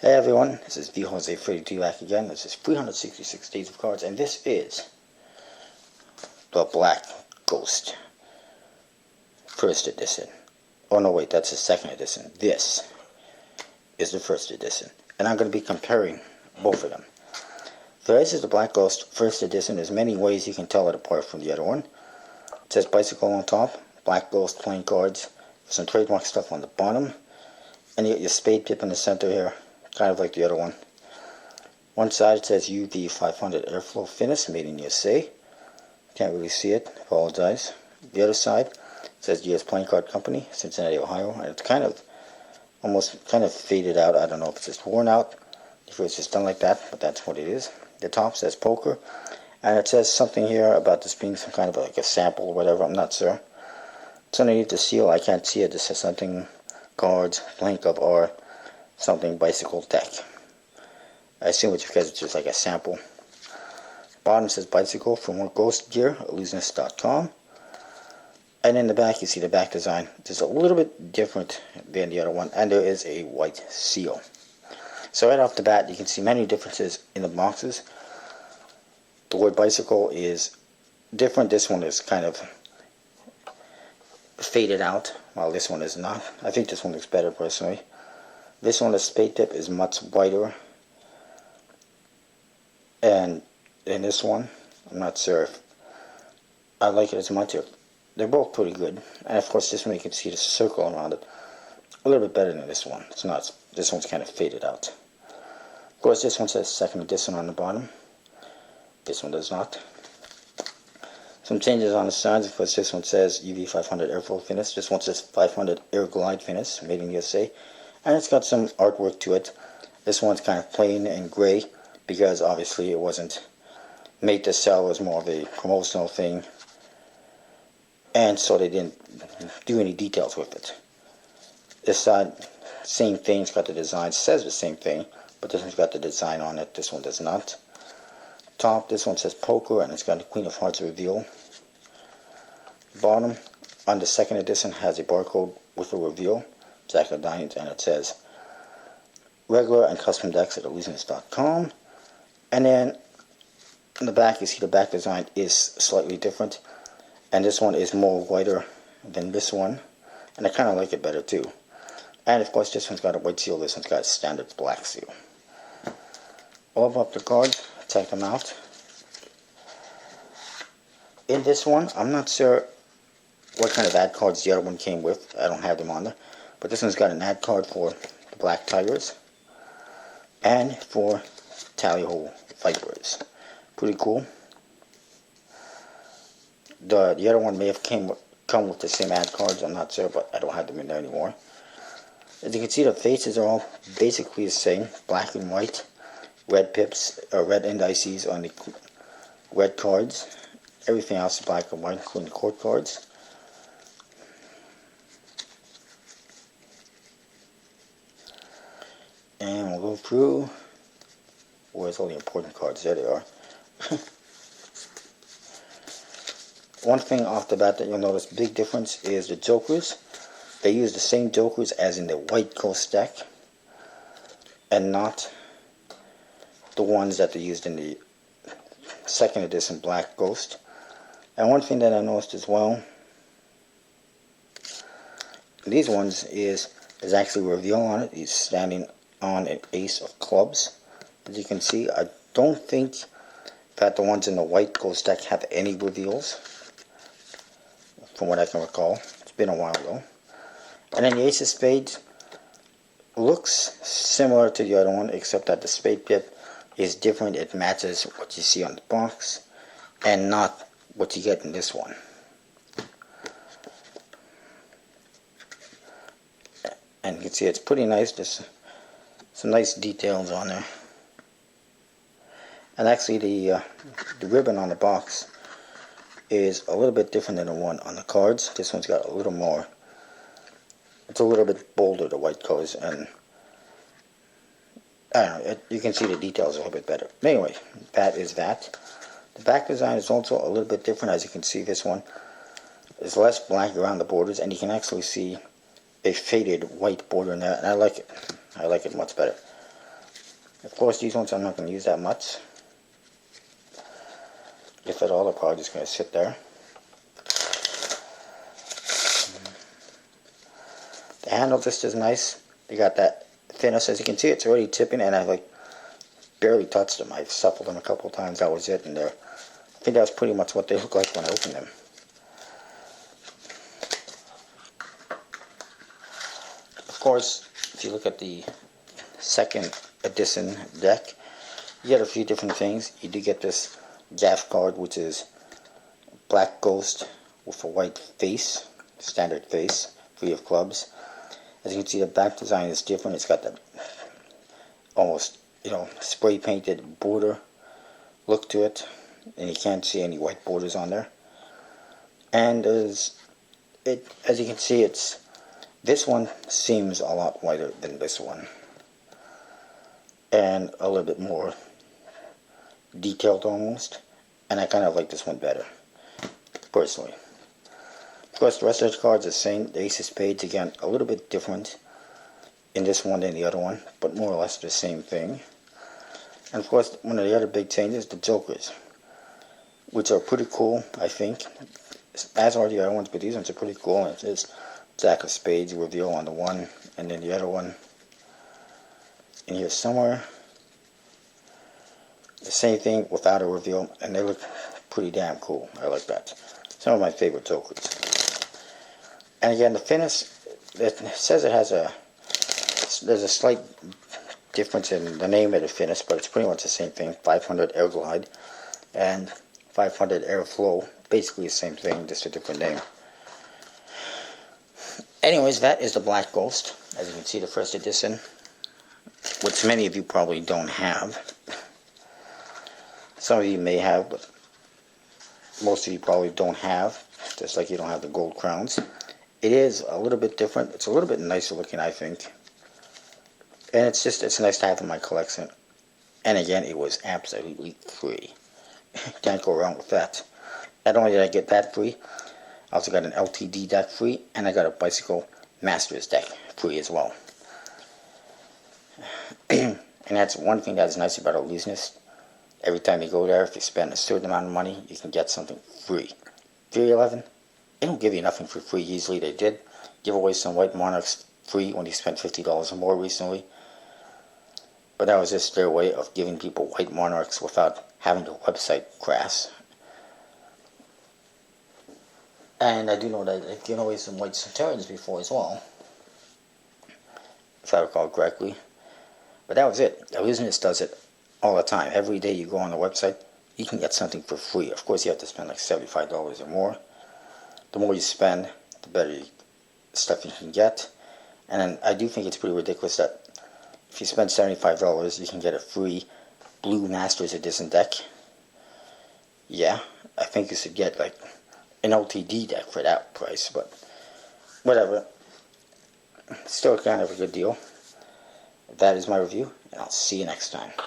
Hey everyone, this is VJose32 back again. This is 366 Days of Cards, and this is the Black Ghost First Edition. Oh no, wait, that's the second edition. This is the first edition, and I'm going to be comparing both of them. This is the Black Ghost First Edition. There's many ways you can tell it apart from the other one. It says Bicycle on top, Black Ghost playing cards, some trademark stuff on the bottom, and you get your spade tip in the center here. Kind of like the other one. One side it says UV 500 Airflow Finish, made in USA. Can't really see it, apologize. The other side says US Playing Card Company, Cincinnati, Ohio. And it's kind of, almost kind of faded out. I don't know if it's just worn out, if it's just done like that, but that's what it is. The top says Poker. And it says something here about this being some kind of like a sample or whatever, I'm not sure. It's underneath the seal, I can't see it. It says something, cards, blank of R. Something bicycle deck. I assume it's because it's just like a sample. Bottom says bicycle for more ghost gear, illusionist.com. And in the back you see the back design. It's a little bit different than the other one, and there is a white seal. So right off the bat you can see many differences in the boxes. The word bicycle is different. This one is kind of faded out, while this one is not. I think this one looks better personally. This one, the spade tip, is much whiter, and in this one, I'm not sure if I like it as much. They're both pretty good, and of course this one you can see the circle around it a little bit better than this one. It's not. This one's kind of faded out. Of course, this one says second edition on the bottom. This one does not. Some changes on the sides. Of course, this one says UV 500 Airflow Finish. This one says 500 Air Glide Finish, made in USA. And it's got some artwork to it. This one's kind of plain and gray because obviously it wasn't made to sell. It was more of a promotional thing. And so they didn't do any details with it. This side, same thing. It's got the design. It says the same thing, but this one's got the design on it. This one does not. Top, this one says Poker, and it's got the Queen of Hearts reveal. Bottom, on the second edition, has a barcode with a reveal. Jack of Diamonds, and it says regular and custom decks at illusionist.com. And then in the back you see the back design is slightly different, and this one is more whiter than this one, and I kind of like it better too. And of course this one's got a white seal, this one's got a standard black seal. Open up the cards, check them out. In this one, I'm not sure what kind of ad cards the other one came with. I don't have them on there. But this one's got an ad card for the Black Tigers and for Tally-Ho Vipers. Pretty cool. The other one may have come with the same ad cards, I'm not sure, but I don't have them in there anymore. As you can see, the faces are all basically the same, black and white. Red pips, or red indices on the red cards. Everything else is black and white, including the court cards. And we'll go through. Where's all the important cards? There they are. One thing off the bat that you'll notice, big difference, is the jokers. They use the same jokers as in the White Ghost deck, and not the ones that they used in the second edition Black Ghost. And one thing that I noticed as well, these ones is there's actually a reveal on it. He's standing on an ace of clubs. As you can see, I don't think that the ones in the White Ghost deck have any reveals, from what I can recall. It's been a while though. And then the ace of spades looks similar to the other one, except that the spade tip is different. It matches what you see on the box and not what you get in this one. And you can see it's pretty nice. There's some nice details on there. And actually the ribbon on the box is a little bit different than the one on the cards. This one's got a little more. It's a little bit bolder, the white colors, and I don't know, you can see the details a little bit better. But anyway, that is that. The back design is also a little bit different. As you can see, this one is less black around the borders, and you can actually see a faded white border in there, and I like it. I like it much better. Of course, these ones I'm not going to use that much. If at all, they're probably just going to sit there. The handle just is nice. They got that thinness. As you can see, it's already tipping, and I like barely touched them. I've shuffled them a couple of times. That was it, and I think that's pretty much what they look like when I open them. Of course, if you look at the second edition deck, you get a few different things. You do get this gaff card, which is black ghost with a white face, standard face, free of clubs. As you can see, the back design is different. It's got the almost, spray painted border look to it, and you can't see any white borders on there. And as you can see, this one seems a lot whiter than this one, and a little bit more detailed almost, and I kind of like this one better, personally. Of course, the rest of the cards are the same. The Ace of Spades, again, a little bit different in this one than the other one, but more or less the same thing. And of course, one of the other big changes, the Jokers, which are pretty cool, I think, as are the other ones, but these ones are pretty cool. And it says Jack of Spades reveal on the one, and then the other one in here somewhere. The same thing without a reveal, and they look pretty damn cool. I like that. Some of my favorite Jokers. And again, the finish, it says it has there's a slight difference in the name of the finish, but it's pretty much the same thing. 500 Air Glide and 500 Air Flow. Basically the same thing, just a different name. Anyways, that is the Black Ghost. As you can see, the first edition, which many of you probably don't have. Some of you may have, but most of you probably don't have, just like you don't have the gold crowns. It is a little bit different. It's a little bit nicer looking, I think. And it's nice to have in my collection. And again, it was absolutely free. Can't go wrong with that. Not only did I get that free, I also got an LTD deck free, and I got a Bicycle Masters deck free as well. And that's one thing that's nice about Illusionist. Every time you go there, if you spend a certain amount of money, you can get something free. 311, they don't give you nothing for free usually. They did give away some White Monarchs free when you spent $50 or more recently. But that was just their way of giving people White Monarchs without having the website crash. And I do know that they've given away some White Centurions before as well, if I recall correctly. But that was it. Illusionist does it all the time. Every day you go on the website, you can get something for free. Of course, you have to spend like $75 or more. The more you spend, the better stuff you can get. And then I do think it's pretty ridiculous that if you spend $75, you can get a free Blue Masters Edition deck. Yeah, I think you should get like an LTD deck for that price, but whatever. Still kind of a good deal. That is my review, and I'll see you next time.